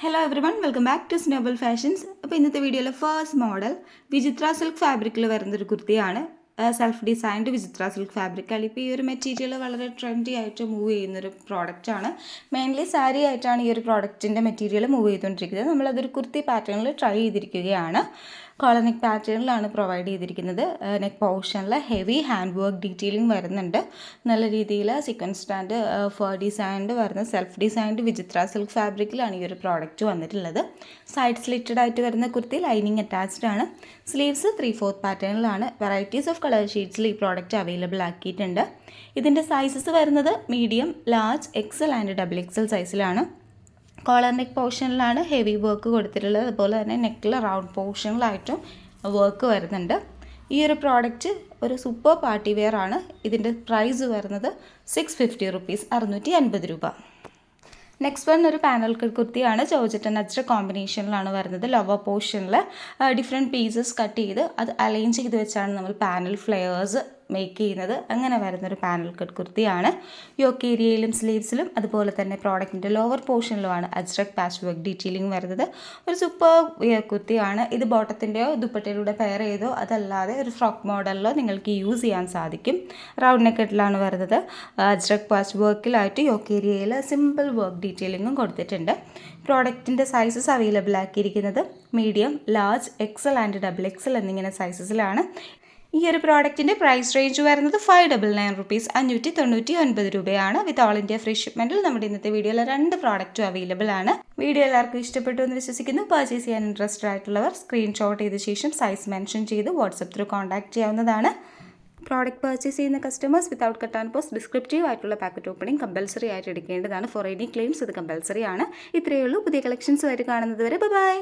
Hello everyone, welcome back to Snowball Fashions. അപ്പോൾ ഇന്നത്തെ വീഡിയോയിലെ ഫസ്റ്റ് മോഡൽ വിചിത്ര സിൽക്ക് ഫാബ്രിക്കിൽ വരുന്നൊരു കുർത്തിയാണ്. സെൽഫ് ഡിസൈൻഡ് വിചിത്ര സിൽക്ക് ഫാബ്രിക്കാണ്. ഇപ്പോൾ ഈ ഒരു മെറ്റീരിയൽ വളരെ ട്രെൻഡി ആയിട്ട് മൂവ് ചെയ്യുന്നൊരു പ്രോഡക്റ്റാണ്. മെയിൻലി സാരി ആയിട്ടാണ് ഈ ഒരു പ്രോഡക്റ്റിൻ്റെ മെറ്റീരിയൽ മൂവ് ചെയ്തുകൊണ്ടിരിക്കുന്നത്. നമ്മളതൊരു കുർത്തി പാറ്റേണിൽ ട്രൈ ചെയ്തിരിക്കുകയാണ്. കോളർ നെക്ക് പാറ്റേണിലാണ് പ്രൊവൈഡ് ചെയ്തിരിക്കുന്നത്. നെക്ക് പോർഷനിൽ ഹെവി ഹാൻഡ് വർക്ക് ഡീറ്റെയിലിംഗ് വരുന്നുണ്ട്. നല്ല രീതിയിൽ സീക്വൻസ് സ്റ്റാൻഡ് ഫർ ഡിസൈൻഡ് വരുന്ന സെൽഫ് ഡിസൈൻഡ് വിചിത്ര സിൽക്ക് ഫാബ്രിക്കിലാണ് ഈ ഒരു പ്രോഡക്റ്റ് വന്നിട്ടുള്ളത്. സൈഡ് സ്ലിറ്റഡ് ആയിട്ട് വരുന്ന കുർത്തി ലൈനിങ് അറ്റാച്ച്ഡ് ആണ്. സ്ലീവ്സ് 3/4 പാറ്റേണിലാണ്. വെറൈറ്റീസ് ഓഫ് കളർ ഷീറ്റ്സിൽ ഈ പ്രോഡക്റ്റ് അവൈലബിൾ ആക്കിയിട്ടുണ്ട്. ഇതിൻ്റെ സൈസസ് വരുന്നത് medium, large, XL and XXL സൈസിലാണ്. കോളർ നെക്ക് പോർഷനിലാണ് ഹെവി വർക്ക് കൊടുത്തിട്ടുള്ളത്. അതുപോലെ തന്നെ നെക്കിൽ റൗണ്ട് പോർഷനിലായിട്ടും വർക്ക് വരുന്നുണ്ട്. ഈ ഒരു പ്രോഡക്റ്റ് ഒരു സൂപ്പർ പാർട്ടി വെയർ ആണ്. ഇതിൻ്റെ പ്രൈസ് വരുന്നത് 650 റുപ്പീസ്, 650 രൂപ. നെക്സ്റ്റ് വൺ ഒരു പാനൽ കുർത്തിയാണ്. ജോർജറ്റ് ആൻഡ് അജ്രക് കോമ്പിനേഷനിലാണ് വരുന്നത്. ലോവർ പോർഷനിൽ ഡിഫറെൻറ്റ് പീസസ് കട്ട് ചെയ്ത് അത് അലൈൻ ചെയ്ത് വെച്ചാണ് നമ്മൾ പാനൽ ഫ്ലെയേഴ്സ് മേക്ക് ചെയ്യുന്നത്. അങ്ങനെ വരുന്നൊരു പാനൽ കട്ട് കുർത്തിയാണ്. യോക്ക് ഏരിയയിലും സ്ലീവ്സിലും അതുപോലെ തന്നെ പ്രോഡക്റ്റിൻ്റെ ലോവർ പോർഷനിലുമാണ് അജ്രക് പാച്ച് വർക്ക് ഡീറ്റെയിലിംഗ് വരുന്നത്. ഒരു സൂപ്പർ കുർത്തിയാണ്. ഇത് ബോട്ടത്തിൻ്റെയോ ദുപ്പട്ടയിലൂടെ പെയർ ചെയ്തോ അതല്ലാതെ ഒരു ഫ്രോക്ക് മോഡലിലോ നിങ്ങൾക്ക് യൂസ് ചെയ്യാൻ സാധിക്കും. റൗണ്ട് നെക്കറ്റിലാണ് വരുന്നത്. അജ്രക് പാച്ച് വർക്കിലായിട്ട് യോക്ക് ഏരിയയിൽ സിമ്പിൾ വർക്ക് ഡീറ്റെയിലിങ്ങും കൊടുത്തിട്ടുണ്ട്. പ്രോഡക്റ്റിൻ്റെ സൈസസ് അവൈലബിൾ ആക്കിയിരിക്കുന്നത് medium, large, XL and XXL എന്നിങ്ങനെ സൈസസിലാണ്. ഈ ഒരു പ്രോഡക്റ്റിൻ്റെ പ്രൈസ് റേഞ്ച് വരുന്നത് 599 റുപ്പീസ്, 599 രൂപയാണ്. വിത്ത് ഓൾ ഇന്ത്യ ഫ്രീ ഷിപ്മെൻറ്റിൽ നമ്മുടെ ഇന്നത്തെ വീഡിയോയിൽ 2 പ്രോഡക്റ്റും അവൈലബിൾ ആണ്. വീഡിയോ എല്ലാവർക്കും ഇഷ്ടപ്പെട്ടു എന്ന് വിശ്വസിക്കുന്നു. പർച്ചേസ് ചെയ്യാൻ ഇൻട്രസ്റ്റഡ് ആയിട്ടുള്ളവർ സ്ക്രീൻഷോട്ട് ചെയ്ത ശേഷം സൈസ് മെൻഷൻ ചെയ്ത് വാട്സപ്പ് ത്രൂ കോൺടാക്ട് ചെയ്യാവുന്നതാണ്. പ്രോഡക്റ്റ് പർച്ചേസ് ചെയ്യുന്ന customers without cut and post descriptive ആയിട്ടുള്ള പാക്കറ്റ് ഓപ്പണിംഗ് കമ്പൽസറി ആയിട്ട് എടുക്കേണ്ടതാണ്. ഫോർ എനി ക്ലെയിംസ് ഇത് കമ്പൽസറി ആണ്. ഇത്രയേ ഉള്ളൂ. പുതിയ കളക്ഷൻസ് ആയിട്ട് കാണുന്നത് വരെ ബൈ.